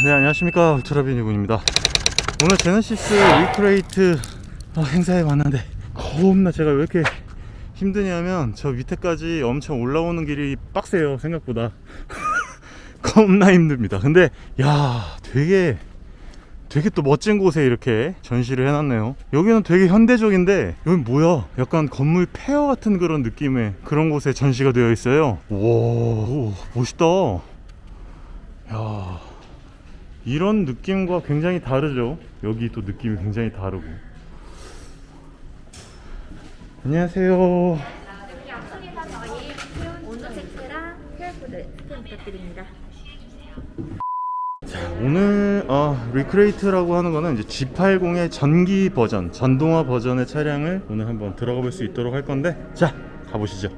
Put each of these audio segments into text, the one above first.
네, 안녕하십니까, 울트라비니군입니다. 오늘 제네시스 리크레이트 행사에 왔는데 겁나 제가 왜 이렇게 힘드냐면 저 밑에까지 엄청 올라오는 길이 빡세요, 생각보다. 겁나 힘듭니다. 근데 야, 되게 또 멋진 곳에 이렇게 전시를 해놨네요. 여기는 되게 현대적인데 여기 뭐야, 약간 건물 폐허 같은 그런 느낌의 그런 곳에 전시가 되어 있어요. 와, 멋있다. 야, 이런 느낌과 굉장히 다르죠. 여기 또 느낌이 굉장히 다르고. 안녕하세요. 여기 앞쪽에서 저희 온도 체크랑 QR코드 스캔 부탁드립니다. 오늘 리크레이트라고 하는 거는 이제 G80의 전기 버전, 전동화 버전의 차량을 오늘 한번 들어가 볼 수 있도록 할 건데, 자, 가보시죠.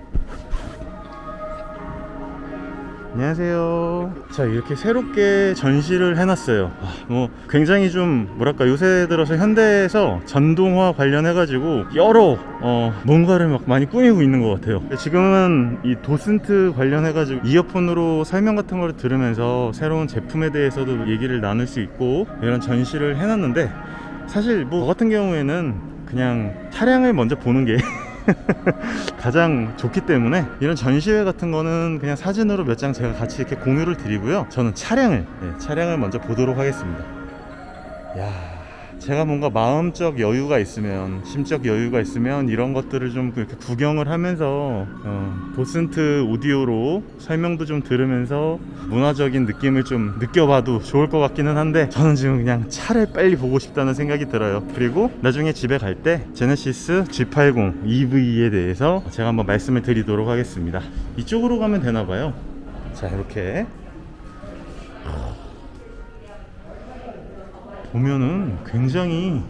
안녕하세요. 자, 이렇게 새롭게 전시를 해놨어요. 뭐 굉장히 좀 뭐랄까, 요새 들어서 현대에서 전동화 관련해가지고 여러 뭔가를 막 많이 꾸미고 있는 것 같아요. 지금은 이 도슨트 관련해가지고 이어폰으로 설명 같은 걸 들으면서 새로운 제품에 대해서도 얘기를 나눌 수 있고 이런 전시를 해놨는데, 사실 뭐 저 같은 경우에는 그냥 차량을 먼저 보는 게 가장 좋기 때문에 이런 전시회 같은 거는 그냥 사진으로 몇 장 제가 같이 이렇게 공유를 드리고요. 저는 차량을 먼저 보도록 하겠습니다. 야, 제가 뭔가 마음적 여유가 있으면, 심적 여유가 있으면 이런 것들을 좀 이렇게 구경을 하면서 도슨트 오디오로 설명도 좀 들으면서 문화적인 느낌을 좀 느껴봐도 좋을 것 같기는 한데, 저는 지금 그냥 차를 빨리 보고 싶다는 생각이 들어요. 그리고 나중에 집에 갈 때 제네시스 G80 EV에 대해서 제가 한번 말씀을 드리도록 하겠습니다. 이쪽으로 가면 되나봐요. 자, 이렇게 보면은 굉장히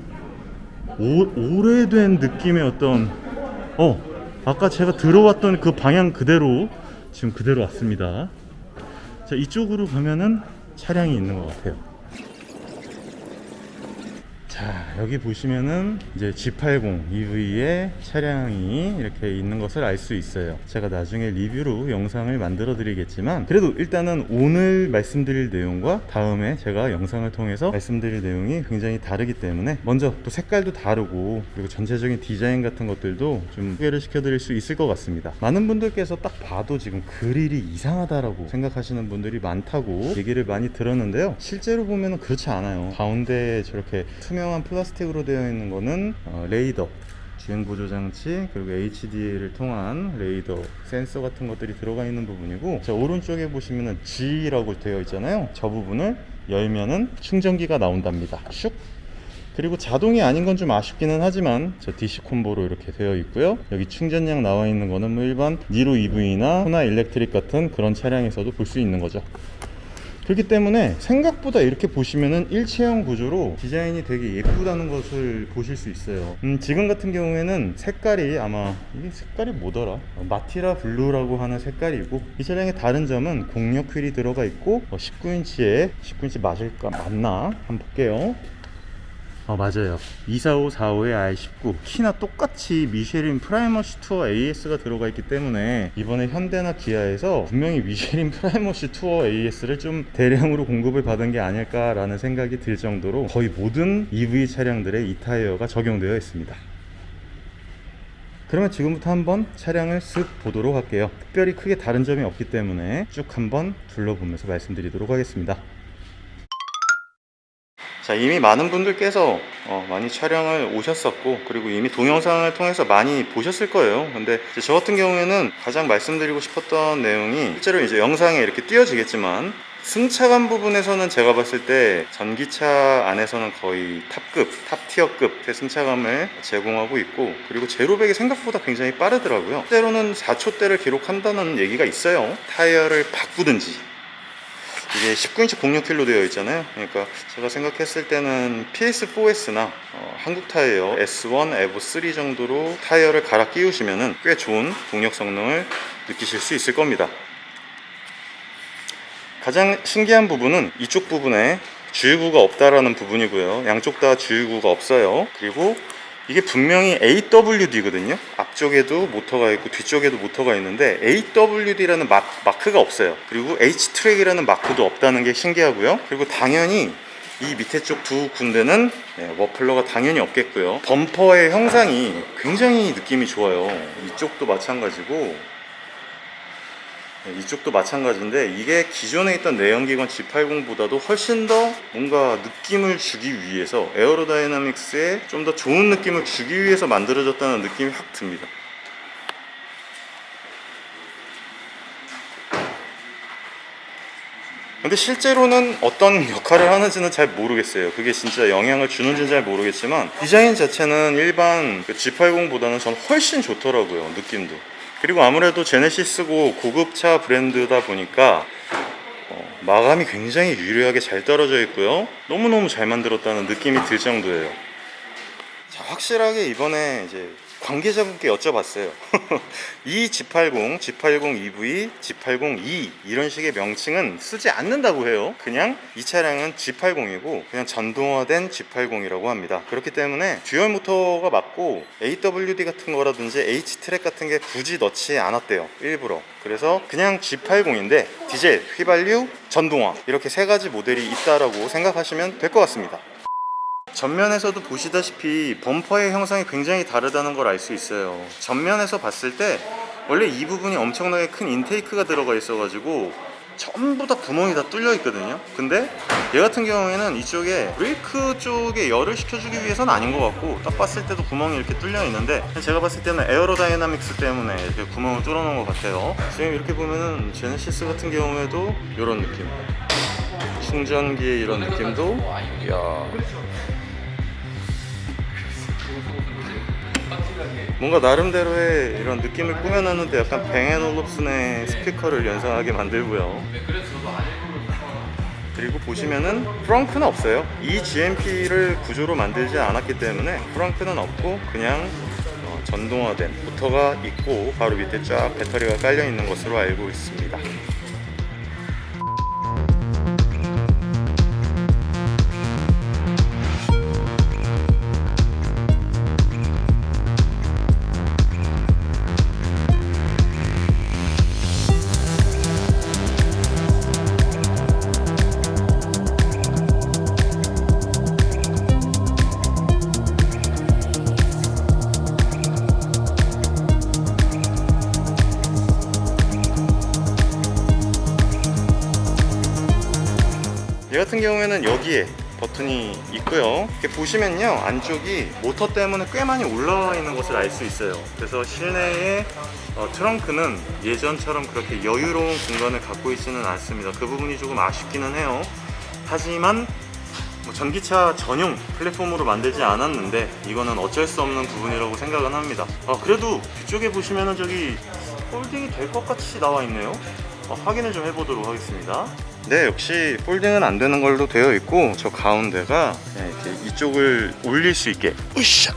오래된 느낌의 어떤 아까 제가 들어왔던 그 방향 그대로 지금 그대로 왔습니다. 자, 이쪽으로 가면은 차량이 있는 것 같아요. 자, 여기 보시면은 이제 G80 EV의 차량이 이렇게 있는 것을 알 수 있어요. 제가 나중에 리뷰로 영상을 만들어 드리겠지만, 그래도 일단은 오늘 말씀드릴 내용과 다음에 제가 영상을 통해서 말씀드릴 내용이 굉장히 다르기 때문에 먼저 또 색깔도 다르고, 그리고 전체적인 디자인 같은 것들도 좀 소개를 시켜 드릴 수 있을 것 같습니다. 많은 분들께서 딱 봐도 지금 그릴이 이상하다라고 생각하시는 분들이 많다고 얘기를 많이 들었는데요, 실제로 보면은 그렇지 않아요. 가운데 저렇게 투명한 플라스틱으로 되어 있는 거는 레이더, 주행 보조 장치, 그리고 HD를 통한 레이더 센서 같은 것들이 들어가 있는 부분이고, 자, 오른쪽에 보시면은 G라고 되어 있잖아요. 저 부분을 열면은 충전기가 나온답니다. 슉. 그리고 자동이 아닌 건 좀 아쉽기는 하지만 저 DC 콤보로 이렇게 되어 있고요. 여기 충전량 나와 있는 거는 뭐 일반 니로 EV나 호나 일렉트릭 같은 그런 차량에서도 볼 수 있는 거죠. 그렇기 때문에 생각보다 이렇게 보시면은 일체형 구조로 디자인이 되게 예쁘다는 것을 보실 수 있어요. 지금 같은 경우에는 색깔이, 아마 이게 색깔이 뭐더라, 마티라 블루라고 하는 색깔이고, 이 차량의 다른 점은 공력 휠이 들어가 있고 19인치 맞나? 한번 볼게요. 맞아요. 245, 45의 R19 키나 똑같이 미쉐린 프라이머시 투어 AS가 들어가 있기 때문에 이번에 현대나 기아에서 분명히 미쉐린 프라이머시 투어 AS를 좀 대량으로 공급을 받은 게 아닐까라는 생각이 들 정도로 거의 모든 EV 차량들의 이 타이어가 적용되어 있습니다. 그러면 지금부터 한번 차량을 쓱 보도록 할게요. 특별히 크게 다른 점이 없기 때문에 쭉 한번 둘러보면서 말씀드리도록 하겠습니다. 자, 이미 많은 분들께서 많이 촬영을 오셨었고, 그리고 이미 동영상을 통해서 많이 보셨을 거예요. 근데 저 같은 경우에는 가장 말씀드리고 싶었던 내용이, 실제로 이제 영상에 이렇게 띄어지겠지만 승차감 부분에서는 제가 봤을 때 전기차 안에서는 거의 탑티어급의 승차감을 제공하고 있고, 그리고 제로백이 생각보다 굉장히 빠르더라고요. 실제로는 4초대를 기록한다는 얘기가 있어요. 타이어를 바꾸든지. 이게 19인치 공유킬로 되어 있잖아요. 그러니까 제가 생각했을 때는 PS4S나 한국 타이어 S1, 에보3 정도로 타이어를 갈아 끼우시면은 꽤 좋은 동력 성능을 느끼실 수 있을 겁니다. 가장 신기한 부분은 이쪽 부분에 주유구가 없다라는 부분이고요. 양쪽 다 주유구가 없어요. 그리고 이게 분명히 AWD거든요. 앞쪽에도 모터가 있고 뒤쪽에도 모터가 있는데 AWD라는 마크가 없어요. 그리고 H트랙이라는 마크도 없다는 게 신기하고요. 그리고 당연히 이 밑에 쪽 두 군데는 머플러가 당연히 없겠고요. 범퍼의 형상이 굉장히 느낌이 좋아요. 이쪽도 마찬가지고 이쪽도 마찬가지인데 이게 기존에 있던 내연기관 G80보다도 훨씬 더 뭔가 느낌을 주기 위해서 에어로다이나믹스에 좀 더 좋은 느낌을 주기 위해서 만들어졌다는 느낌이 확 듭니다. 근데 실제로는 어떤 역할을 하는지는 잘 모르겠어요. 그게 진짜 영향을 주는지는 잘 모르겠지만 디자인 자체는 일반 G80보다는 전 훨씬 좋더라고요. 느낌도. 그리고 아무래도 제네시스고 고급차 브랜드다 보니까 마감이 굉장히 유려하게 잘 떨어져 있고요. 너무너무 잘 만들었다는 느낌이 들 정도예요. 자, 확실하게 이번에 이제 관계자분께 여쭤봤어요. 이 G80, G80 EV, G80e 이런 식의 명칭은 쓰지 않는다고 해요. 그냥 이 차량은 G80이고 그냥 전동화된 G80이라고 합니다. 그렇기 때문에 듀얼 모터가 맞고 AWD 같은 거라든지 H트랙 같은 게 굳이 넣지 않았대요. 일부러. 그래서 그냥 G80인데 디젤, 휘발유, 전동화 이렇게 세 가지 모델이 있다라고 생각하시면 될 것 같습니다. 전면에서도 보시다시피 범퍼의 형상이 굉장히 다르다는 걸 알 수 있어요. 전면에서 봤을 때 원래 이 부분이 엄청나게 큰 인테이크가 들어가 있어가지고 전부 다 구멍이 다 뚫려 있거든요. 근데 얘 같은 경우에는 이쪽에 브레이크 쪽에 열을 식혀주기 위해서는 아닌 것 같고 딱 봤을 때도 구멍이 이렇게 뚫려 있는데 제가 봤을 때는 에어로다이나믹스 때문에 이렇게 구멍을 뚫어 놓은 것 같아요. 지금 이렇게 보면은 제네시스 같은 경우에도 이런 느낌, 충전기의 이런 느낌도 이야, 뭔가 나름대로의 이런 느낌을 꾸며놨는데 약간 뱅앤올uf슨의 스피커를 연상하게 만들고요. 그리고 보시면은 프렁크는 없어요. 이 GMP를 구조로 만들지 않았기 때문에 프렁크는 없고 그냥 전동화된 모터가 있고 바로 밑에 쫙 배터리가 깔려 있는 것으로 알고 있습니다. 얘 같은 경우에는 여기에 버튼이 있고요. 이렇게 보시면요, 안쪽이 모터 때문에 꽤 많이 올라와 있는 것을 알 수 있어요. 그래서 실내의 트렁크는 예전처럼 그렇게 여유로운 공간을 갖고 있지는 않습니다. 그 부분이 조금 아쉽기는 해요. 하지만 전기차 전용 플랫폼으로 만들지 않았는데 이거는 어쩔 수 없는 부분이라고 생각은 합니다. 그래도 뒤쪽에 보시면은 저기 폴딩이 될 것 같이 나와 있네요. 확인을 좀 해보도록 하겠습니다. 네, 역시 폴딩은 안 되는 걸로 되어 있고 저 가운데가 이렇게 이쪽을 올릴 수 있게 으쌰!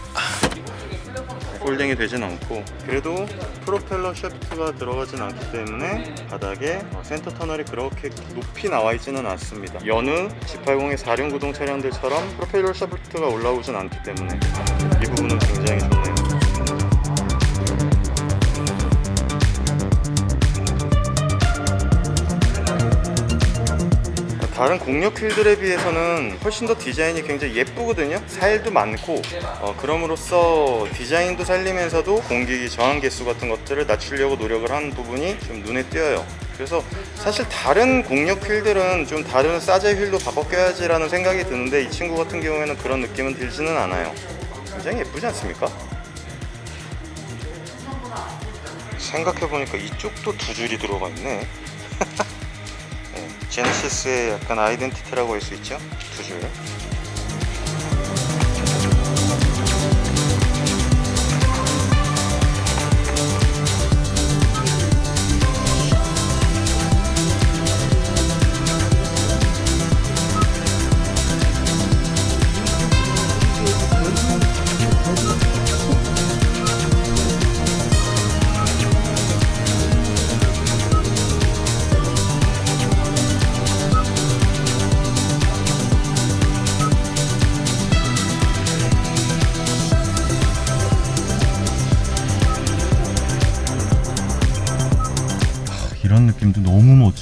폴딩이 되진 않고, 그래도 프로펠러 샤프트가 들어가진 않기 때문에 바닥에 센터 터널이 그렇게 높이 나와 있지는 않습니다. 여느 G80의 4륜 구동 차량들처럼 프로펠러 샤프트가 올라오진 않기 때문에 이 부분은 굉장히 좋네요. 다른 공력 휠들에 비해서는 훨씬 더 디자인이 굉장히 예쁘거든요. 사일도 많고 그럼으로써 디자인도 살리면서도 공기 저항 개수 같은 것들을 낮추려고 노력을 한 부분이 좀 눈에 띄어요. 그래서 사실 다른 공력 휠들은 좀 다른 싸제 휠로 바꿔 껴야지 라는 생각이 드는데 이 친구 같은 경우에는 그런 느낌은 들지는 않아요. 굉장히 예쁘지 않습니까? 생각해보니까 이쪽도 두 줄이 들어가 있네. 제네시스의 약간 아이덴티티라고 할 수 있죠? 두 줄.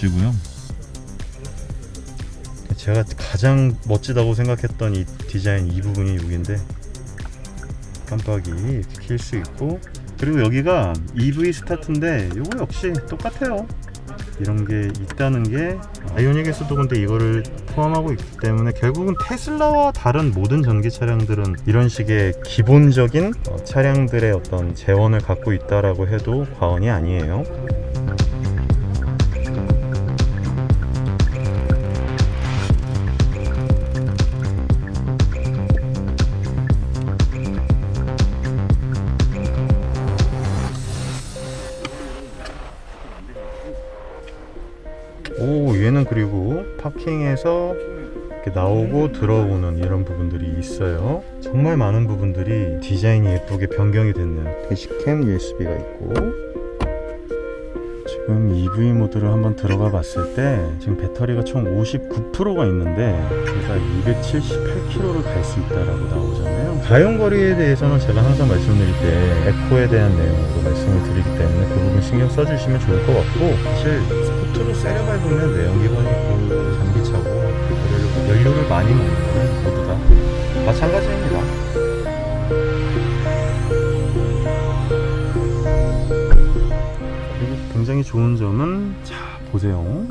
멋지고요. 제가 가장 멋지다고 생각했던 이 디자인 이 부분이 여기인데 깜빡이 이렇게 킬 수 있고, 그리고 여기가 EV 스타트인데 이거 역시 똑같아요. 이런 게 있다는 게 아이오닉에서도 근데 이거를 포함하고 있기 때문에 결국은 테슬라와 다른 모든 전기 차량들은 이런 식의 기본적인 차량들의 어떤 재원을 갖고 있다라고 해도 과언이 아니에요. 오, 얘는 그리고 파킹에서 이렇게 나오고 들어오는 이런 부분들이 있어요. 정말 많은 부분들이 디자인이 예쁘게 변경이 됐네요. 대시캠 USB가 있고, 지금 EV 모드를 한번 들어가 봤을 때 지금 배터리가 총 59%가 있는데 얘가 278km를 갈 수 있다라고 나오잖아요. 가용거리에 대해서는 제가 항상 말씀드릴 때 에코에 대한 내용으로 말씀을 드리기 때문에 그 부분 신경 써주시면 좋을 것 같고, 사실 스포트로 세려 밟으면 내연기관이고 전기차고 연료를 많이 먹는 건 모두 다 마찬가지입니다. 굉장히 좋은 점은, 자 보세요,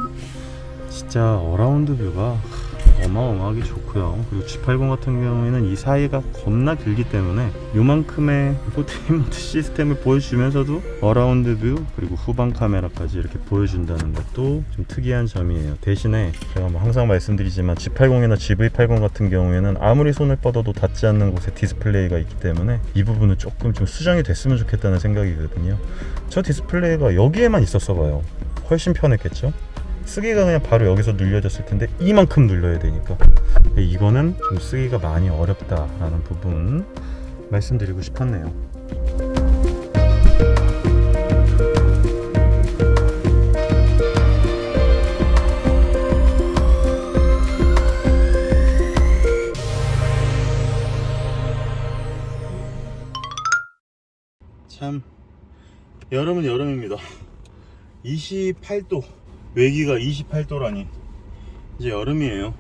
진짜 어라운드 뷰가 어마어마하게 좋고요. 그리고 G80 같은 경우에는 이 사이가 겁나 길기 때문에 요만큼의 인포테인먼트 시스템을 보여주면서도 어라운드 뷰 그리고 후방 카메라까지 이렇게 보여준다는 것도 좀 특이한 점이에요. 대신에 제가 뭐 항상 말씀드리지만 G80이나 GV80 같은 경우에는 아무리 손을 뻗어도 닿지 않는 곳에 디스플레이가 있기 때문에 이 부분은 조금 좀 수정이 됐으면 좋겠다는 생각이거든요. 저 디스플레이가 여기에만 있었어 봐요. 훨씬 편했겠죠? 쓰기가 그냥 바로 여기서 눌려졌을 텐데 이만큼 눌러야 되니까 이거는 좀 쓰기가 많이 어렵다라는 부분 말씀드리고 싶었네요. 참 여름은 여름입니다. 28도, 외기가 28도라니 이제 여름이에요.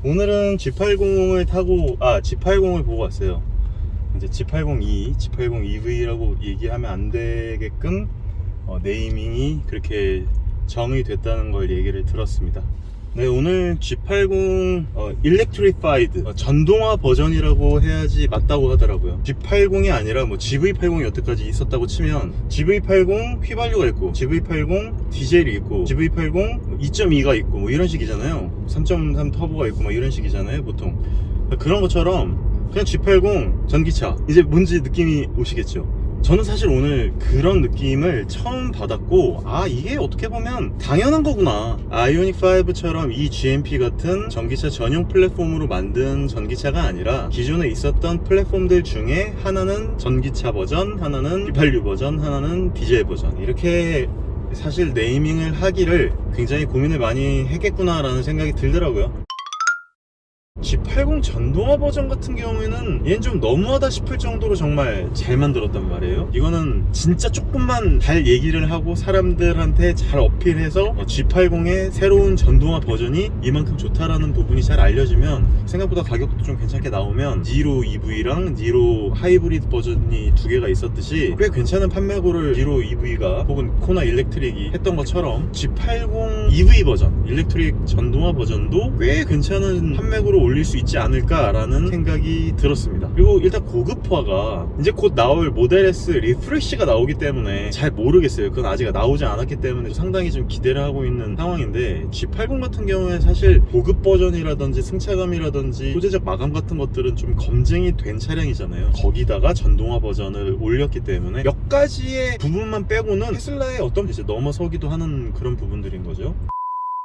오늘은 G80을 타고 G80을 보고 왔어요. 이제 G80E, G80 EV라고 얘기하면 안 되게끔 네이밍이 그렇게 정의 됐다는 걸 얘기를 들었습니다. 네, 오늘 G80 Electrified 전동화 버전이라고 해야지 맞다고 하더라고요. G80이 아니라 뭐 GV80이 여태까지 있었다고 치면 GV80 휘발유가 있고 GV80 디젤이 있고 GV80 2.2가 있고 뭐 이런 식이잖아요. 3.3 터보가 있고 뭐 이런 식이잖아요 보통. 그런 것처럼 그냥 G80 전기차, 이제 뭔지 느낌이 오시겠죠. 저는 사실 오늘 그런 느낌을 처음 받았고, 이게 어떻게 보면 당연한 거구나. 아이오닉 5처럼 이 GMP 같은 전기차 전용 플랫폼으로 만든 전기차가 아니라 기존에 있었던 플랫폼들 중에 하나는 전기차 버전, 하나는 휘발유 버전, 하나는 디젤 버전, 이렇게 사실 네이밍을 하기를 굉장히 고민을 많이 했겠구나 라는 생각이 들더라고요. G80 전동화 버전 같은 경우에는 얘는 좀 너무하다 싶을 정도로 정말 잘 만들었단 말이에요. 이거는 진짜 조금만 잘 얘기를 하고 사람들한테 잘 어필해서 G80의 새로운 전동화 버전이 이만큼 좋다라는 부분이 잘 알려지면, 생각보다 가격도 좀 괜찮게 나오면 니로 EV랑 니로 하이브리드 버전이 두 개가 있었듯이 꽤 괜찮은 판매고를 니로 EV가 혹은 코나 일렉트릭이 했던 것처럼 G80 EV 버전, 일렉트릭 전동화 버전도 꽤 괜찮은 판매고를 올릴 수 있지 않을까라는 생각이 들었습니다. 그리고 일단 고급화가 이제 곧 나올 모델 S 리프레쉬가 나오기 때문에 잘 모르겠어요. 그건 아직 나오지 않았기 때문에 상당히 좀 기대를 하고 있는 상황인데, G80 같은 경우에 사실 고급 버전이라든지 승차감이라든지 소재적 마감 같은 것들은 좀 검증이 된 차량이잖아요. 거기다가 전동화 버전을 올렸기 때문에 몇 가지의 부분만 빼고는 테슬라의 어떤 이제 넘어서기도 하는 그런 부분들인 거죠.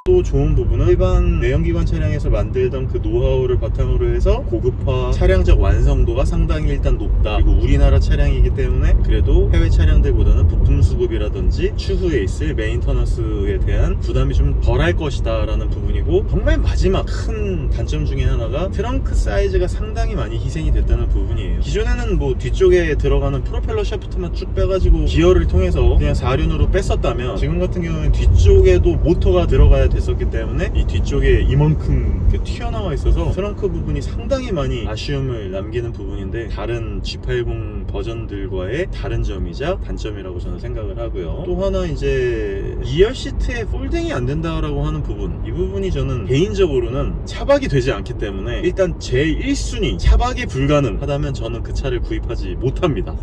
또 좋은 부분은 일반 내연기관 차량에서 만들던 그 노하우를 바탕으로 해서 고급화 차량적 완성도가 상당히 일단 높다. 그리고 우리나라 차량이기 때문에 그래도 해외 차량들보다는 부품 수급이라든지 추후에 있을 메인터넌스에 대한 부담이 좀 덜할 것이다 라는 부분이고, 정말 마지막 큰 단점 중에 하나가 트렁크 사이즈가 상당히 많이 희생이 됐다는 부분이에요. 기존에는 뭐 뒤쪽에 들어가는 프로펠러 샤프트만 쭉 빼가지고 기어를 통해서 그냥 4륜으로 뺐었다면, 지금 같은 경우는 뒤쪽에도 모터가 들어가야 됐었기 때문에 이 뒤쪽에 이만큼 이렇게 튀어나와 있어서 트렁크 부분이 상당히 많이 아쉬움을 남기는 부분인데, 다른 G80 버전들과의 다른 점이자 단점이라고 저는 생각을 하고요. 또 하나 이제 2열 시트에 폴딩이 안 된다라고 하는 부분, 이 부분이 저는 개인적으로는 차박이 되지 않기 때문에 일단 제 1순위 차박이 불가능하다면 저는 그 차를 구입하지 못합니다.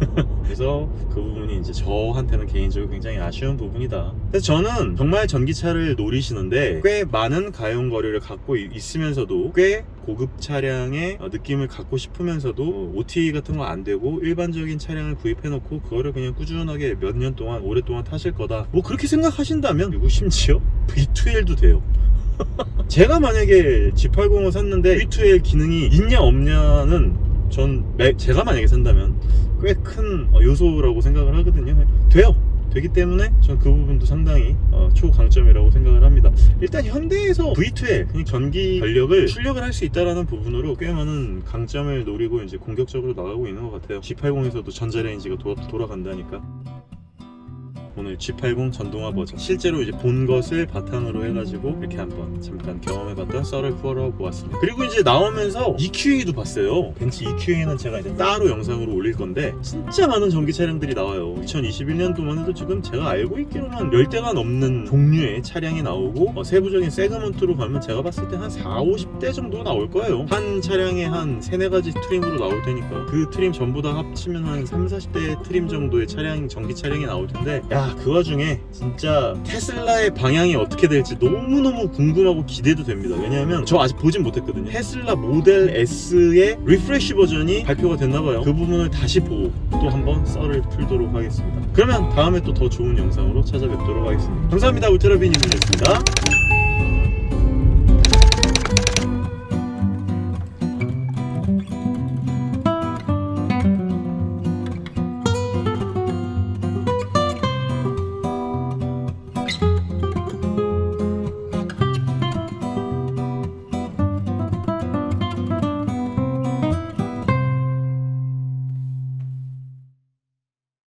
그래서 그 부분이 이제 저한테는 개인적으로 굉장히 아쉬운 부분이다. 그래서 저는 정말 전기차를 노리시는데 꽤 많은 가용거리를 갖고 있으면서도 꽤 고급 차량의 느낌을 갖고 싶으면서도 OTA 같은 거 안 되고 일반적인 차량을 구입해놓고 그거를 그냥 꾸준하게 몇 년 동안 오랫동안 타실 거다, 뭐 그렇게 생각하신다면, 그리고 심지어 V2L도 돼요. 제가 만약에 G80을 샀는데 V2L 기능이 있냐 없냐는 제가 만약에 산다면 꽤 큰 요소라고 생각을 하거든요. 되기 때문에 저는 그 부분도 상당히 초강점이라고 생각을 합니다. 일단 현대에서 V2에 그냥 전기 전력을 출력을 할 수 있다는 부분으로 꽤 많은 강점을 노리고 이제 공격적으로 나가고 있는 것 같아요. G80에서도 전자레인지가 돌아간다니까. 오늘 G80 전동화 버전 실제로 이제 본 것을 바탕으로 해가지고 이렇게 한번 잠깐 경험해봤던 썰을 풀어 보았습니다. 그리고 이제 나오면서 EQA도 봤어요. 벤츠 EQA는 제가 이제 따로 영상으로 올릴 건데, 진짜 많은 전기 차량들이 나와요. 2021년도만 해도 지금 제가 알고 있기로는 10대가 넘는 종류의 차량이 나오고, 세부적인 세그먼트로 가면 제가 봤을 때 한 40-50대 정도 나올 거예요. 한 차량에 한 3-4가지 트림으로 나올 테니까 그 트림 전부 다 합치면 한 30-40대 트림 정도의 전기 차량이 나올 텐데, 그 와중에 진짜 테슬라의 방향이 어떻게 될지 너무너무 궁금하고 기대도 됩니다. 왜냐하면 저 아직 보진 못했거든요. 테슬라 모델 S의 리프레쉬 버전이 발표가 됐나봐요. 그 부분을 다시 보고 또 한번 썰을 풀도록 하겠습니다. 그러면 다음에 또 더 좋은 영상으로 찾아뵙도록 하겠습니다. 감사합니다. 울트라비님이었습니다.